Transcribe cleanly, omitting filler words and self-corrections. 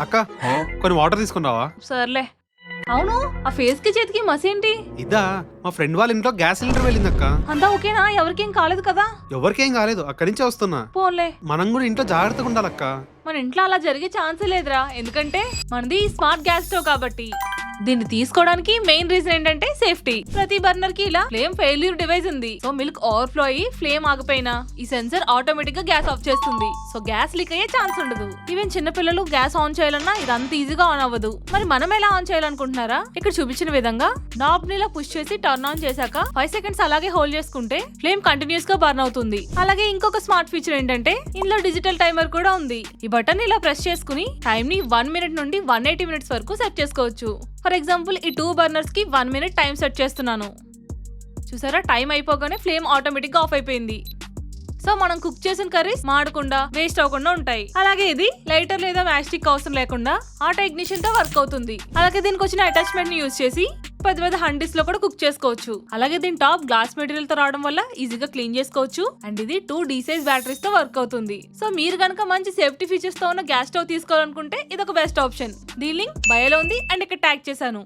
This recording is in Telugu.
అక్క కొన్ని వాటర్ తీసుకున్నావా? సర్లే. అవును, ఆ ఫేస్ కి చేతికి మసేంటి? ఇదా మా ఫ్రెండ్ వాళ్ళ ఇంట్లో గ్యాస్ సిలిండర్ వెళ్ళిందక్క. అంతా ఓకేనా? ఎవరికేం కాలేదు కదా? ఎవరికేం కాలేదు, అక్కడి నుంచే వస్తున్నా. పోన్లే. మనం కూడా ఇంట్లో జాగ్రత్తగా ఉండాలక్క. మన ఇంట్లో అలా జరిగే ఛాన్సే లేదురా, ఎందుకంటే మనది స్మార్ట్ గ్యాస్ స్టవ్ కాబట్టి. దీన్ని తీసుకోవడానికి మెయిన్ రీజన్ ఏంటంటే సేఫ్టీ. ప్రతి బర్నర్ కి ఇలా ఫ్లేమ్ ఫెయిల్యూర్ డివైస్ ఉంది. సో మిల్క్ ఓవర్ఫ్లో అయ్యి ఫ్లేమ్ ఆగిపోయినా ఈ సెన్సర్ ఆటోమేటిక్ గా గ్యాస్ ఆఫ్ చేస్తుంది. సో గ్యాస్ లీక్ అయ్యే ఛాన్స్ ఉండదు. ఈవెన్ చిన్న పిల్లలు గ్యాస్ ఆన్ చేయాలన్నా ఇది అంత ఈజీగా ఆన్ అవ్వదు. మరి మనం ఎలా ఆన్ చేయాలనుకుంటున్నారా? ఇక్కడ చూపించిన విధంగా నాబ్ ని ఇలా పుష్ చేసి టర్న్ ఆన్ చేశాక 5 సెకండ్స్ అలాగే హోల్డ్ చేసుకుంటే ఫ్లేమ్ కంటిన్యూస్ గా బర్న్ అవుతుంది. అలాగే ఇంకొక స్మార్ట్ ఫీచర్ ఏంటంటే ఇందులో డిజిటల్ టైమర్ కూడా ఉంది. ఈ బటన్ ఇలా ప్రెస్ చేసుకుని టైం ని 1 మినిట్ నుండి 180 మినిట్స్ వరకు సెట్ చేసుకోవచ్చు. ఫర్ ఎగ్జాంపుల్ ఈ 2 బర్నర్స్ కి 1 మినిట్ టైం సెట్ చేస్తున్నాను. చూసారా, టైం అయిపోగానే ఫ్లేమ్ ఆటోమేటిక్ గా ఆఫ్ అయిపోయింది. సో మనం కుక్ చేసిన కర్రీస్ మాడకుండా వేస్ట్ అవ్వకుండా ఉంటాయి. అలాగే ఇది లైటర్ లేదా మ్యాచ్ స్టిక్ అవసరం లేకుండా ఆటో ఇగ్నిషన్ తో వర్క్ అవుతుంది. అలాగే దీనికి వచ్చిన అటాచ్మెంట్ ని యూజ్ చేసి పెద్ద పెద్ద హండీస్ లో కూడా కుక్ చేసుకోవచ్చు. అలాగే దీని టాప్ గ్లాస్ మెటీరియల్ తో రావడం వల్ల ఈజీగా క్లీన్ చేసుకోవచ్చు. అండ్ ఇది 2 D-సైజ్ బ్యాటరీస్ తో వర్క్ అవుతుంది. సో మీరు గనక మంచి సేఫ్టీ ఫీచర్స్ తో ఉన్న గ్యాస్ స్టవ్ తీసుకోవాలనుకుంటే ఇది ఒక బెస్ట్ ఆప్షన్. దీని లింక్ బయోలో ఉంది అండ్ ఇక్కడ ట్యాగ్ చేశాను.